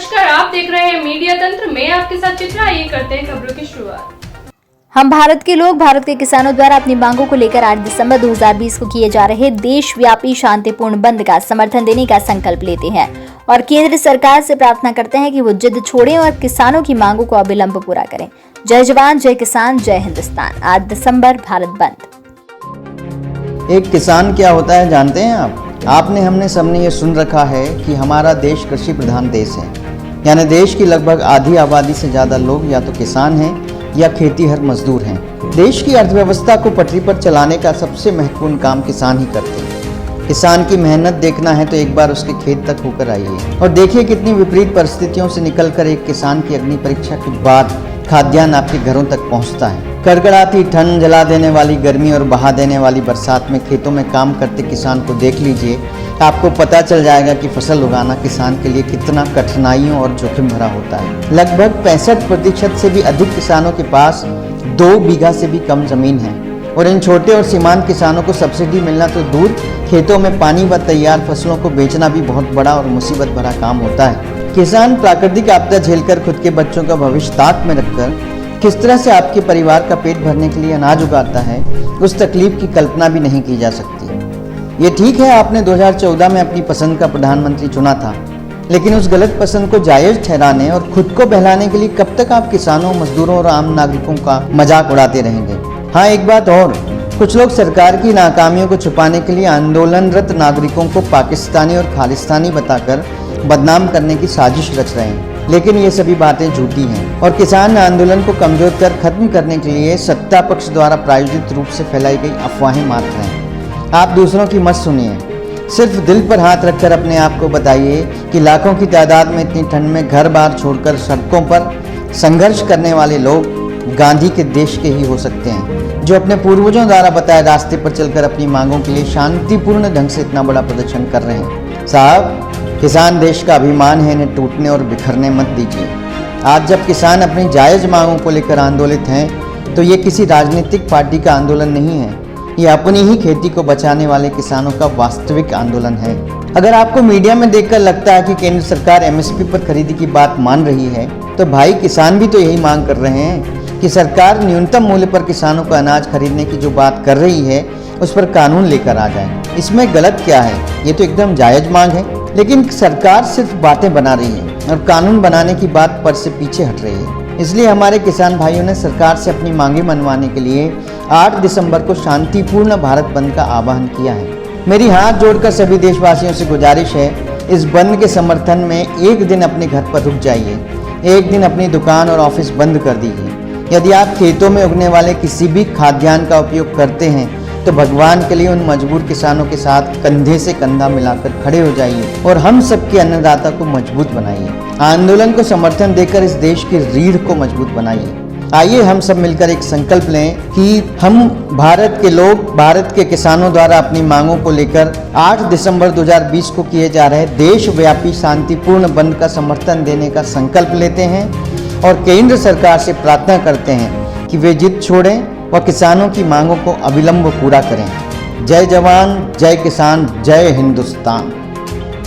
नमस्कार, आप देख रहे हैं मीडिया तंत्र में आपके साथ चित्रा। आइए करते हैं खबरों की शुरुआत। हम भारत के लोग भारत के किसानों द्वारा अपनी मांगों को लेकर 8 दिसंबर 2020 को किए जा रहे देशव्यापी शांतिपूर्ण बंद का समर्थन देने का संकल्प लेते हैं और केंद्र सरकार से प्रार्थना करते हैं कि वो जिद छोड़ें और किसानों की मांगों को अविलंब पूरा करें। जय जवान, जय किसान, जय हिंदुस्तान। 8 दिसंबर भारत बंद। एक किसान क्या होता है जानते हैं आप? आपने हमने सबने ये सुन रखा है कि हमारा देश कृषि प्रधान देश है, यानी देश की लगभग आधी आबादी से ज़्यादा लोग या तो किसान हैं या खेतीहर मजदूर हैं। देश की अर्थव्यवस्था को पटरी पर चलाने का सबसे महत्वपूर्ण काम किसान ही करते हैं। किसान की मेहनत देखना है तो एक बार उसके खेत तक होकर आइए और देखिए कितनी विपरीत परिस्थितियों से निकलकर एक किसान की अग्नि परीक्षा के बाद खाद्यान्न आपके घरों तक पहुंचता है। कड़कड़ाती ठंड, जला देने वाली गर्मी और बहा देने वाली बरसात में खेतों में काम करते किसान को देख लीजिए, आपको पता चल जाएगा कि फसल उगाना किसान के लिए कितना कठिनाइयों और जोखिम भरा होता है। लगभग 65% से भी अधिक किसानों के पास 2 बीघा से भी कम जमीन है और इन छोटे और सीमांत किसानों को सब्सिडी मिलना तो दूर, खेतों में पानी व तैयार फसलों को बेचना भी बहुत बड़ा और मुसीबत भरा काम होता है। किसान प्राकृतिक आपदा झेलकर खुद के बच्चों का भविष्य ताक में रखकर किस तरह से आपके परिवार का पेट भरने के लिए अनाज उगाता है, उस तकलीफ की कल्पना भी नहीं की जा सकती। ये ठीक है, आपने 2014 में अपनी पसंद का प्रधानमंत्री चुना था, लेकिन उस गलत पसंद को जायज ठहराने और खुद को बहलाने के लिए कब तक आप किसानों, मजदूरों और आम नागरिकों का मजाक उड़ाते रहेंगे? हाँ, एक बात और, कुछ लोग सरकार की नाकामियों को छुपाने के लिए आंदोलनरत नागरिकों को पाकिस्तानी और खालिस्तानी बताकर बदनाम करने की साजिश रच रहे हैं, लेकिन ये सभी बातें झूठी हैं और किसान आंदोलन को कमजोर कर खत्म करने के लिए सत्ता पक्ष द्वारा प्रायोजित रूप से फैलाई गई अफवाहें मात्र हैं। आप दूसरों की मत सुनिए, सिर्फ दिल पर हाथ रखकर अपने आप को बताइए कि लाखों की तादाद में इतनी ठंड में घर बार छोड़कर सड़कों पर संघर्ष करने वाले लोग गांधी के देश के ही हो सकते हैं, जो अपने पूर्वजों द्वारा बताए रास्ते पर चलकर अपनी मांगों के लिए शांतिपूर्ण ढंग से इतना बड़ा प्रदर्शन कर रहे हैं। साहब, किसान देश का अभिमान है, इन्हें टूटने और बिखरने मत दीजिए। आज जब किसान अपनी जायज मांगों को लेकर आंदोलित हैं, तो ये किसी राजनीतिक पार्टी का आंदोलन नहीं है, ये अपनी ही खेती को बचाने वाले किसानों का वास्तविक आंदोलन है। अगर आपको मीडिया में देखकर लगता है कि केंद्र सरकार MSP पर खरीदी की बात मान रही है, तो भाई किसान भी तो यही मांग कर रहे हैं कि सरकार न्यूनतम मूल्य पर किसानों को अनाज खरीदने की जो बात कर रही है, उस पर कानून लेकर आ जाए। इसमें गलत क्या है? ये तो एकदम जायज मांग है, लेकिन सरकार सिर्फ बातें बना रही है और कानून बनाने की बात पर से पीछे हट रही है। इसलिए हमारे किसान भाइयों ने सरकार से अपनी मांगें मनवाने के लिए 8 दिसंबर को शांतिपूर्ण भारत बंद का आह्वान किया है। मेरी हाथ जोड़कर सभी देशवासियों से गुजारिश है, इस बंद के समर्थन में एक दिन अपने घर पर रुक जाइए, एक दिन अपनी दुकान और ऑफिस बंद कर दीजिए। यदि आप खेतों में उगने वाले किसी भी खाद्यान्न का उपयोग करते हैं, तो भगवान के लिए उन मजबूर किसानों के साथ कंधे से कंधा मिलाकर खड़े हो जाइए और हम सबके अन्नदाता को मजबूत बनाइए। आंदोलन को समर्थन देकर इस देश की रीढ़ को मजबूत बनाइए। आइए हम सब मिलकर एक संकल्प लें कि हम भारत के लोग, भारत के किसानों द्वारा अपनी मांगों को लेकर 8 दिसंबर 2020 को किए जा रहे देशव्यापी शांतिपूर्ण बंद का समर्थन देने का संकल्प लेते हैं और केंद्र सरकार से प्रार्थना करते हैं कि वे जिद छोड़ें और किसानों की मांगों को अविलंब पूरा करें। जय जवान, जय किसान, जय हिंदुस्तान।